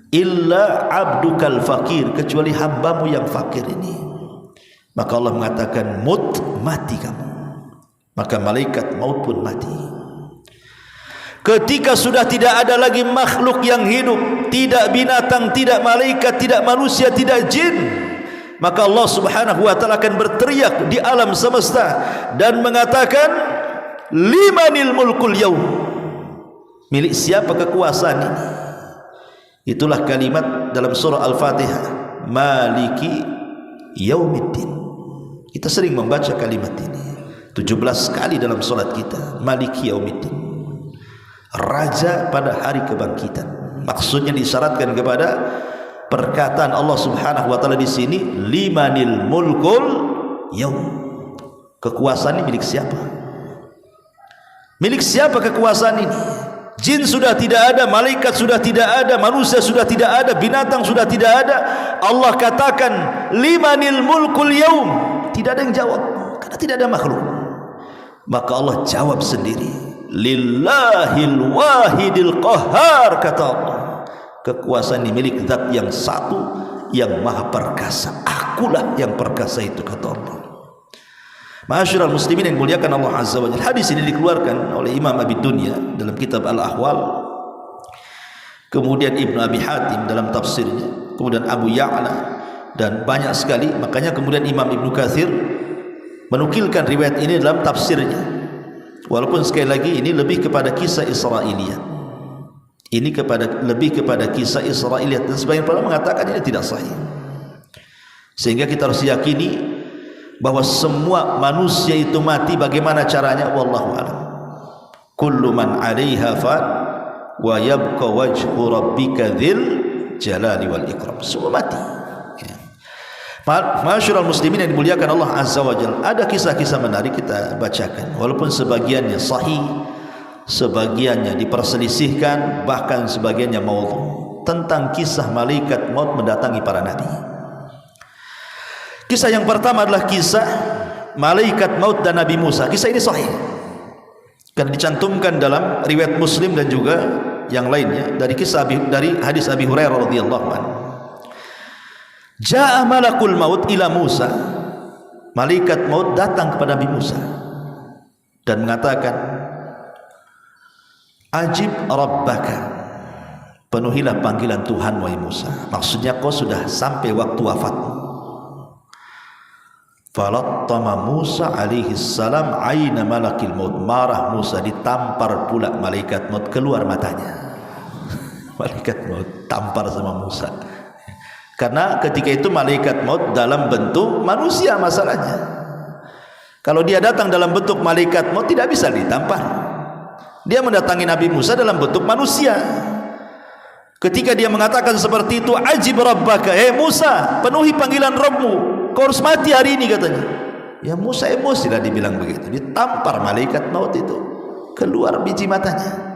illa abdukal fakir, kecuali hambamu yang fakir ini. Maka Allah mengatakan, mati kamu. Maka malaikat maut pun mati. Ketika sudah tidak ada lagi makhluk yang hidup, tidak binatang, tidak malaikat, tidak manusia, tidak jin, maka Allah subhanahu wa ta'ala akan berteriak di alam semesta dan mengatakan, limanil mulkul yaum, milik siapa kekuasaan ini? Itulah kalimat dalam surah Al-Fatihah, maliki yaumiddin. Kita sering membaca kalimat ini 17 kali dalam solat kita, maliki yaumiddin, raja pada hari kebangkitan. Maksudnya disyaratkan kepada perkataan Allah subhanahu wa ta'ala di sini, limanil mulkul yaum, kekuasaan ini milik siapa? Milik siapa kekuasaan ini? Jin sudah tidak ada, malaikat sudah tidak ada, manusia sudah tidak ada, binatang sudah tidak ada. Allah katakan, limanil mulkul yaum, tidak ada yang jawab karena tidak ada makhluk. Maka Allah jawab sendiri, lillahil wahidil qahhar, kata Allah, kekuasaan ini milik zat yang satu yang maha perkasa, akulah yang perkasa itu, kata Allah. Ma'asyiral muslimin yang muliakan Allah azza wa jalla, hadis ini dikeluarkan oleh Imam Abi Dunya dalam kitab Al-Ahwal, kemudian Ibnu Abi Hatim dalam tafsirnya, kemudian Abu Ya'la, dan banyak sekali. Makanya kemudian Imam Ibnu Katsir menukilkan riwayat ini dalam tafsirnya, walaupun sekali lagi ini lebih kepada kisah Israiliyat. Ini lebih kepada kisah Israiliyat, dan sebagian para mengatakan ini tidak sahih. Sehingga kita harus yakini bahwa semua manusia itu mati. Bagaimana caranya? Wallahu a'lam. Kullu man 'alaiha fan wa yabqa wajhu rabbika dzil jalali wal ikram. Semua mati. Ya. Ma'asyiral muslimin yang dimuliakan Allah Azza wa Jalla, ada kisah-kisah menarik kita bacakan, walaupun sebagiannya sahih, sebagiannya diperselisihkan, bahkan sebagiannya maudhu, tentang kisah malaikat maut mendatangi para nabi. Kisah yang pertama adalah kisah malaikat maut dan Nabi Musa. Kisah ini sahih karena dicantumkan dalam riwayat Muslim dan juga yang lainnya dari hadis Abi Hurairah radhiyallahu anhu. Jaa malakul maut ila Musa. Malaikat maut datang kepada Nabi Musa dan mengatakan, Ajib rabbaka, penuhilah panggilan Tuhan wahai Musa. Maksudnya kau sudah sampai waktu wafatmu. Falattama Musa alaihi salam aina malakil maut. Marah Musa, ditampar pula malaikat maut, keluar matanya. Malaikat maut tampar sama Musa. Karena ketika itu malaikat maut dalam bentuk manusia masalahnya. Kalau dia datang dalam bentuk malaikat maut tidak bisa ditampar. Dia mendatangi Nabi Musa dalam bentuk manusia. Ketika dia mengatakan seperti itu, ajib rabbaka, Musa, penuhi panggilan Rabbmu, kau harus mati hari ini, katanya. Ya Musa emosi lah dibilang begitu. Ditampar malaikat maut itu, keluar biji matanya.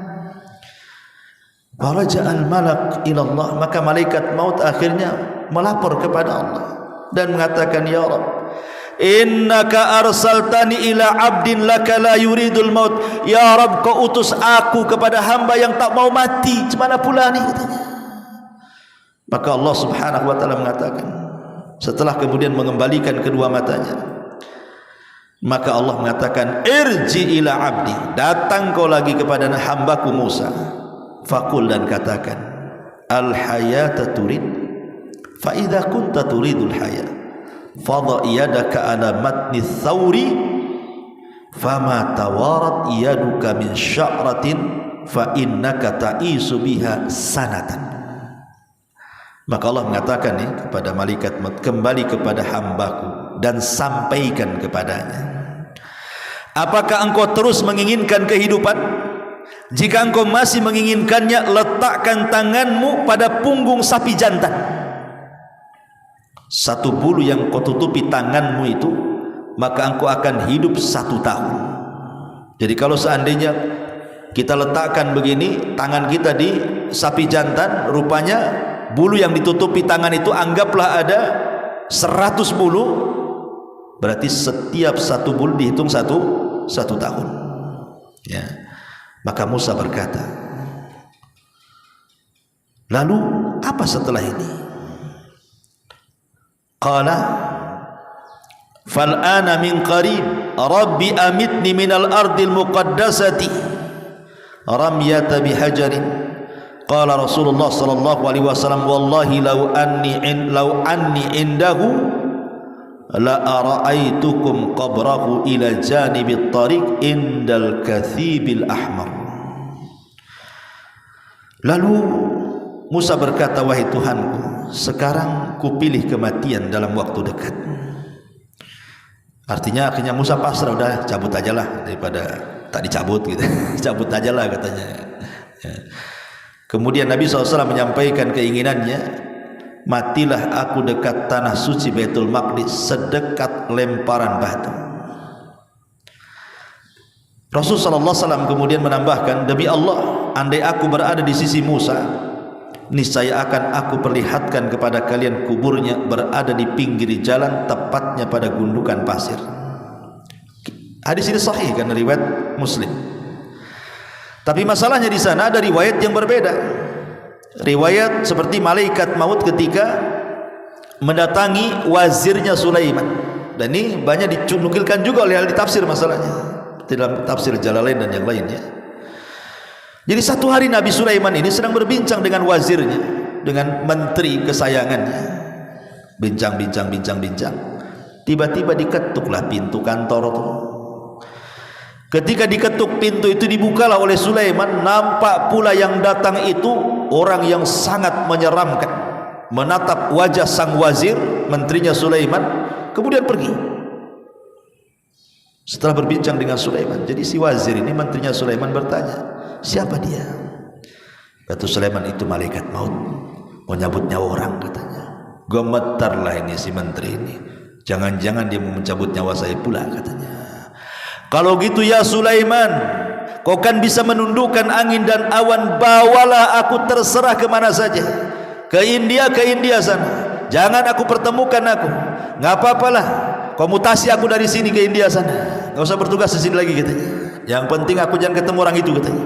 Faraja'al malak ilallah, maka malaikat maut akhirnya melapor kepada Allah dan mengatakan, ya Rabb, innaka arsaltani ila abdin laka la yuridul maut. Ya Rabb, kau utus aku kepada hamba yang tak mau mati. Cemana pula ni, katanya. Maka Allah subhanahu wa ta'ala mengatakan, setelah kemudian mengembalikan kedua matanya, maka Allah mengatakan, irji ila abdi, datang kau lagi kepada hambaku Musa. Fakul, dan katakan, al hayata turid, fa idza kunta turidul hayat fadha yadaka ala matni thawri fama tawarat yaduka min sya'ratin fa innaka ta'isu biha sanatan. Maka Allah mengatakan kepada malaikat maut, kembali kepada hambaku dan sampaikan kepadanya, apakah engkau terus menginginkan kehidupan? Jika engkau masih menginginkannya, letakkan tanganmu pada punggung sapi jantan. Satu bulu yang kau tutupi tanganmu itu, maka engkau akan hidup 1 tahun. Jadi kalau seandainya kita letakkan begini tangan kita di sapi jantan, rupanya bulu yang ditutupi tangan itu anggaplah ada 100 bulu, berarti setiap 1 bulu dihitung 1 tahun. Ya. Maka Musa berkata, lalu apa setelah ini? Qala fal'ana min qarib rabbi amitni minal ardil muqaddasati ramyata bihajarin. Qala Rasulullah sallallahu alaihi wasallam, wallahi law anni indahu la ara'aitukum qabrahu ila janibit tariq indal kathibil ahmar. Lalu Musa berkata, wahai Tuhanku, sekarang kupilih kematian dalam waktu dekat. Artinya akhirnya Musa pasrah, udah cabut aja lah daripada tak dicabut gitu. Cabut aja lah katanya. Ya. Kemudian Nabi SAW menyampaikan keinginannya, matilah aku dekat tanah suci Baitul Maqdis sedekat lemparan batu. Rasul sallallahu alaihi wasallam kemudian menambahkan, demi Allah, andai aku berada di sisi Musa, niscaya akan aku perlihatkan kepada kalian kuburnya berada di pinggir jalan, tepatnya pada gundukan pasir. Hadis ini sahih karena riwayat Muslim. Tapi masalahnya di sana ada riwayat yang berbeda. Riwayat seperti malaikat maut ketika mendatangi wazirnya Sulaiman, dan ini banyak dinukilkan juga oleh ahli tafsir masalahnya dalam tafsir Jalalain dan yang lainnya. Jadi satu hari Nabi Sulaiman ini sedang berbincang dengan wazirnya, dengan menteri kesayangannya, bincang. Tiba-tiba diketuklah pintu kantor itu. Ketika diketuk pintu itu dibukalah oleh Sulaiman, nampak pula yang datang itu orang yang sangat menyeramkan, menatap wajah sang wazir, menterinya Sulaiman, kemudian pergi. Setelah berbincang dengan Sulaiman, jadi si wazir ini, menterinya Sulaiman, bertanya, siapa dia? Kata Sulaiman, itu malaikat maut, mau nyabut nyawa orang, katanya. Gemetarlah ini si menteri ini, jangan-jangan dia mau mencabut nyawa saya pula, katanya. Kalau gitu ya Sulaiman, kau kan bisa menundukkan angin dan awan, bawalah aku terserah kemana saja, ke India sana, jangan aku pertemukan aku, nggak apa-apalah, kau mutasi aku dari sini ke India sana, nggak usah bertugas di sini lagi, katanya. Yang penting aku jangan ketemu orang itu, katanya.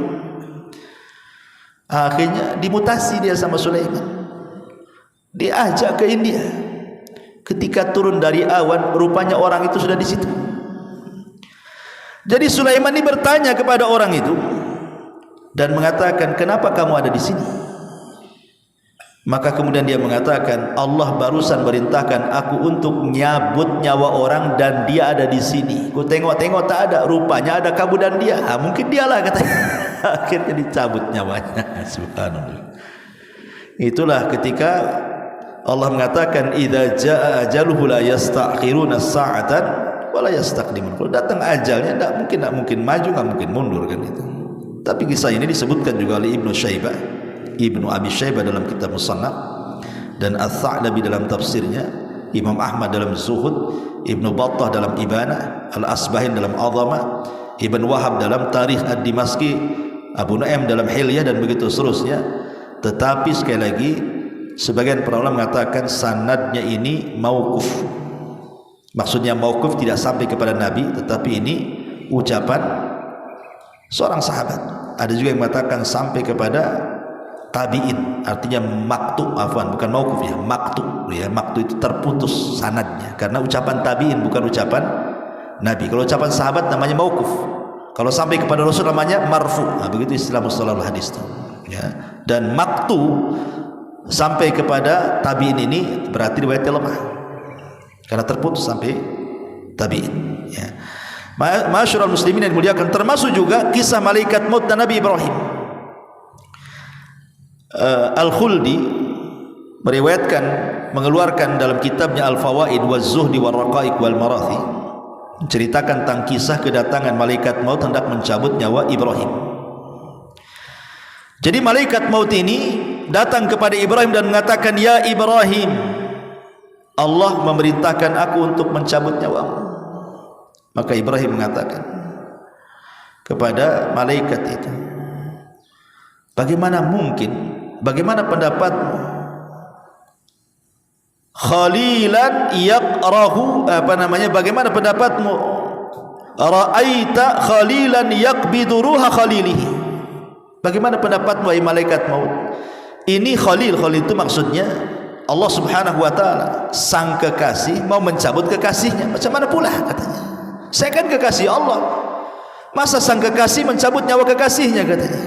Akhirnya dimutasi dia sama Sulaiman, diajak ke India. Ketika turun dari awan, rupanya orang itu sudah di situ. Jadi Sulaiman ini bertanya kepada orang itu dan mengatakan, kenapa kamu ada di sini? Maka kemudian dia mengatakan, Allah barusan merintahkan aku untuk nyabut nyawa orang dan dia ada di sini. Ku tengok-tengok tak ada, rupanya ada kamu dan dia. Mungkin dialah, katanya. Akhirnya dicabut nyawanya. Subhanallah. Itulah ketika Allah mengatakan, idza jaa ajaluhu la yastakhiruna sa'atan wala yastaqdimun. Kalau datang ajalnya tidak mungkin maju, tidak mungkin mundur, kan itu. Tapi kisah ini disebutkan juga oleh Ibnu Abi Syaibah dalam kitab Musannaf, dan Ats-Tsa'labi dalam tafsirnya, Imam Ahmad dalam Zuhud, Ibnu Battah dalam Ibanah, Al-Asbahin dalam Azamah, Ibn Wahab dalam Tarikh Ad-Dimashqi, Abu Nu'aim dalam Hilyah, dan begitu seterusnya. Tetapi sekali lagi, sebagian para ulama mengatakan sanadnya ini mauquf. Maksudnya mauquf tidak sampai kepada Nabi, tetapi ini ucapan seorang sahabat. Ada juga yang mengatakan sampai kepada tabi'in, artinya maktu, bukan mauquf ya, maktu itu terputus sanadnya karena ucapan tabi'in, bukan ucapan Nabi. Kalau ucapan sahabat namanya mauquf, kalau sampai kepada Rasul namanya marfu. Begitu istilah mustalahul hadis itu, ya. Dan maktu sampai kepada tabi'in ini berarti riwayatnya lemah karena terputus sampai tabi'in, ya. Ma'asyiral muslimin yang dimuliakan, termasuk juga kisah malaikat maut dan Nabi Ibrahim. Al-Khuldi meriwayatkan, mengeluarkan dalam kitabnya Al-Fawaid waz-Zuhdi war-Raqaiq wal-Marathi, menceritakan tentang kisah kedatangan malaikat maut hendak mencabut nyawa Ibrahim. Jadi malaikat maut ini datang kepada Ibrahim dan mengatakan, ya Ibrahim, Allah memerintahkan aku untuk mencabut nyawamu. Maka Ibrahim mengatakan kepada malaikat itu, bagaimana mungkin, bagaimana pendapatmu, khalilan yaqrahu, bagaimana pendapatmu, ra'aita khalilan yaqbidu ruha khalilihi, bagaimana pendapatmu wahai malaikat maut? Ini khalil itu maksudnya Allah subhanahu wa ta'ala, sang kekasih mau mencabut kekasihnya. Macam mana pula, katanya, saya kan kekasih Allah, masa sang kekasih mencabut nyawa kekasihnya, katanya.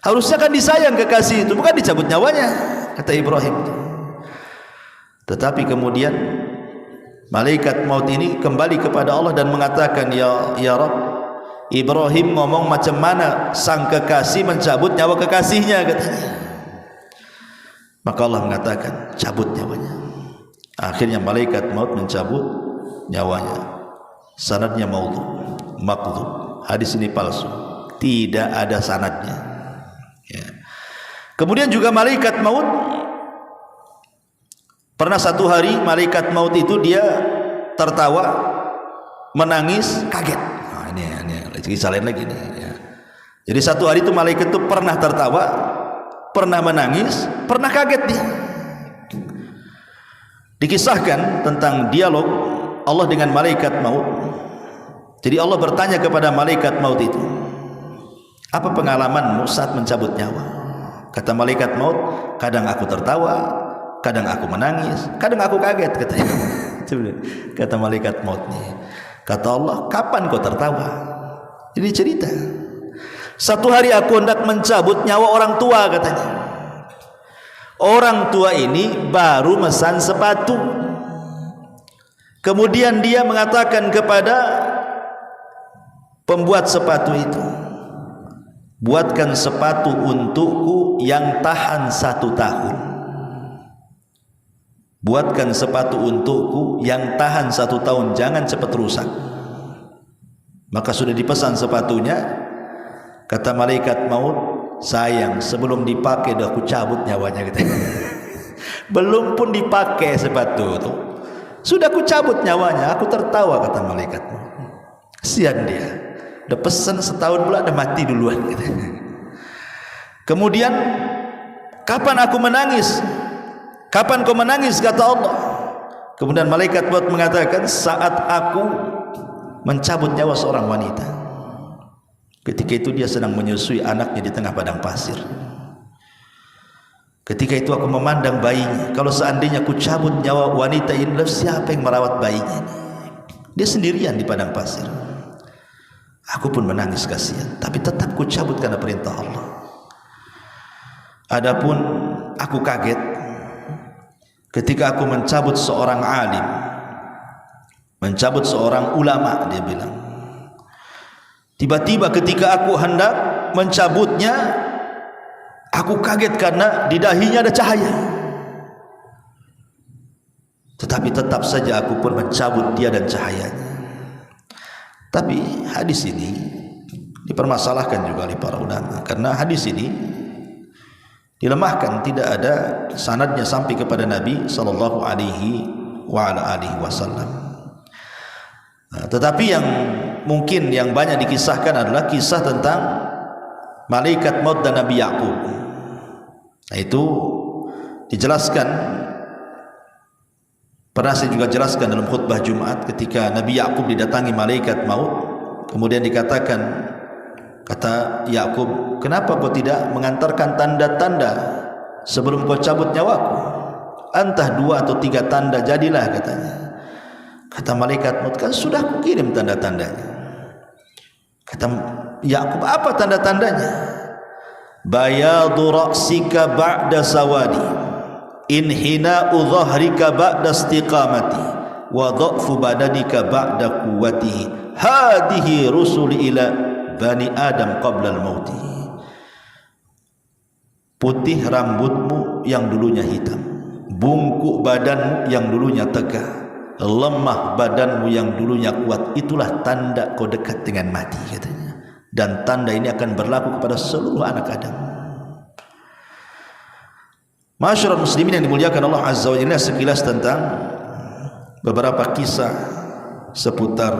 Harusnya kan disayang kekasih itu, bukan dicabut nyawanya, kata Ibrahim. Tetapi kemudian malaikat maut ini kembali kepada Allah dan mengatakan, ya Rabb, Ibrahim ngomong macam mana sang kekasih mencabut nyawa kekasihnya, katanya. Maka Allah mengatakan, cabut nyawanya. Akhirnya malaikat maut mencabut nyawanya. Sanadnya maqdhub. Hadis ini palsu, tidak ada sanadnya, ya. Kemudian juga malaikat maut, pernah satu hari malaikat maut itu dia tertawa, menangis, kaget. Ini kisah lain lagi nih, ya. Jadi satu hari itu malaikat itu pernah tertawa, pernah menangis, pernah kaget dia. Dikisahkan tentang dialog Allah dengan malaikat maut. Jadi Allah bertanya kepada malaikat maut itu, apa pengalamanmu saat mencabut nyawa? Kata malaikat maut, kadang aku tertawa, kadang aku menangis, kadang aku kaget, katanya. Kata malaikat maut nih. Kata Allah, kapan kau tertawa? Ini cerita, satu hari aku hendak mencabut nyawa orang tua, katanya. Orang tua ini baru mesan sepatu. Kemudian dia mengatakan kepada pembuat sepatu itu, buatkan sepatu untukku yang tahan 1 tahun. Buatkan sepatu untukku yang tahan 1 tahun, jangan cepat rusak. Maka sudah dipesan sepatunya. Kata malaikat maut, sayang, sebelum dipakai dah aku cabut nyawanya, gitu. Belum pun dipakai sepatu itu, sudah aku cabut nyawanya. Aku tertawa, kata malaikat. Kasihan dia, udah pesan setahun pula, udah mati duluan, gitu. Kemudian, kapan aku menangis? Kapan kau menangis, kata Allah. Kemudian malaikat maut mengatakan, saat aku mencabut nyawa seorang wanita. Ketika itu dia sedang menyusui anaknya di tengah padang pasir. Ketika itu aku memandang bayinya. Kalau seandainya aku cabut nyawa wanita ini, siapa yang merawat bayinya? Dia sendirian di padang pasir. Aku pun menangis kasihan, tapi tetap ku cabut karena perintah Allah. Adapun aku kaget ketika aku mencabut seorang alim, mencabut seorang ulama, dia bilang. Tiba-tiba ketika aku hendak mencabutnya, aku kaget karena di dahinya ada cahaya. Tetapi tetap saja aku pun mencabut dia dan cahayanya. Tapi hadis ini dipermasalahkan juga oleh para ulama, karena hadis ini dilemahkan, tidak ada sanadnya sampai kepada Nabi sallallahu alaihi wasallam. Tetapi yang mungkin yang banyak dikisahkan adalah kisah tentang malaikat maut dan Nabi Yakub. Nah, itu dijelaskan, pernah saya juga jelaskan dalam khutbah Jumat, ketika Nabi Yakub didatangi malaikat maut, kemudian dikatakan, kata Yakub, kenapa kau tidak mengantarkan tanda-tanda sebelum kau cabut nyawaku? Entah 2 atau 3 tanda jadilah, katanya. Kata malaikat maut, kan sudah aku kirim tanda-tandanya. Kata Yakub, apa tanda-tandanya? Bayadu ra'sika ba'da sawadi, inhina'u dhahrika ba'da istiqamati, wa dha'fu badanika ba'da quwwatihi, hadihi rusuli ila Bani Adam qabla al-mauti. Putih rambutmu yang dulunya hitam, bungkuk badanmu yang dulunya tegak, lemah badanmu yang dulunya kuat, itulah tanda kau dekat dengan mati, katanya. Dan tanda ini akan berlaku kepada seluruh anak Adam. Masyarakat muslimin yang dimuliakan Allah Azza wa Jalla, sekilas tentang beberapa kisah seputar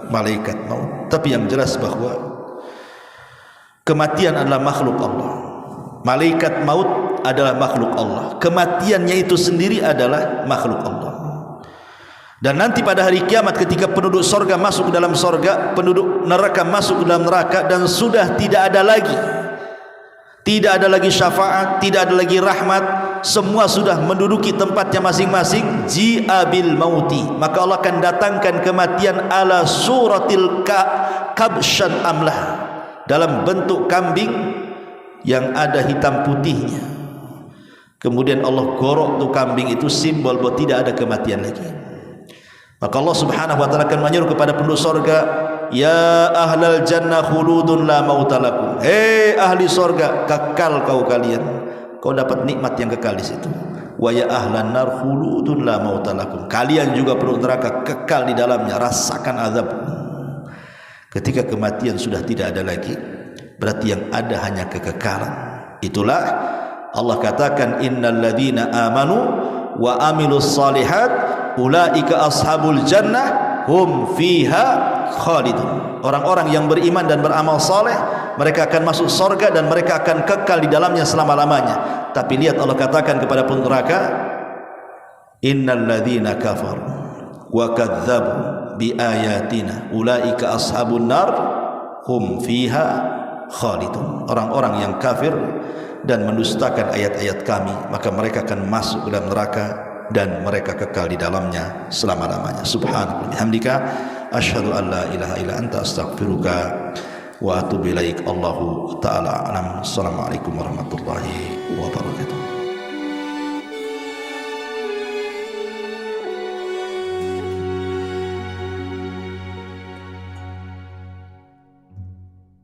malaikat maut. Tapi yang jelas bahwa kematian adalah makhluk Allah. Malaikat maut adalah makhluk Allah. Kematiannya itu sendiri adalah makhluk Allah. Dan nanti pada hari kiamat ketika penduduk sorga masuk ke dalam sorga, penduduk neraka masuk ke dalam neraka, dan sudah tidak ada lagi syafaat, tidak ada lagi rahmat, semua sudah menduduki tempatnya masing-masing. Ji'abil mauti, maka Allah akan datangkan kematian ala suratil kabshan amlah, dalam bentuk kambing yang ada hitam putihnya. Kemudian Allah gorok tuh kambing itu, simbol bahwa tidak ada kematian lagi. Maka Allah Subhanahu wa taala akan menyuruh kepada penduduk surga, ya ahlal jannah khuludun la mautalakum. Hei ahli surga, kekal kalian. Kau dapat nikmat yang kekal di situ. Wa ya ahlan nar khuludun la mautalakum. Kalian juga penduduk neraka kekal di dalamnya, rasakan azab. Ketika kematian sudah tidak ada lagi, berarti yang ada hanya kekekalan. Itulah Allah katakan, innal ladzina amanu wa amilus salihat ulaika ashabul jannah hum fiha khalidun. Orang-orang yang beriman dan beramal saleh, mereka akan masuk surga dan mereka akan kekal di dalamnya selama-lamanya. Tapi lihat Allah katakan kepada penduduk neraka, innal ladzina kafaru wa kadzdzabu bi ayatina ulaika ashabun nar hum fiha khalidun. Orang-orang yang kafir dan mendustakan ayat-ayat kami, maka mereka akan masuk ke dalam neraka dan mereka kekal di dalamnya selama-lamanya. Subhanallah bihamdika asyhadu an la ilaha illa anta astaghfiruka wa atubu ilaik. Allahu taala alam. Assalamualaikum warahmatullahi wabarakatuh.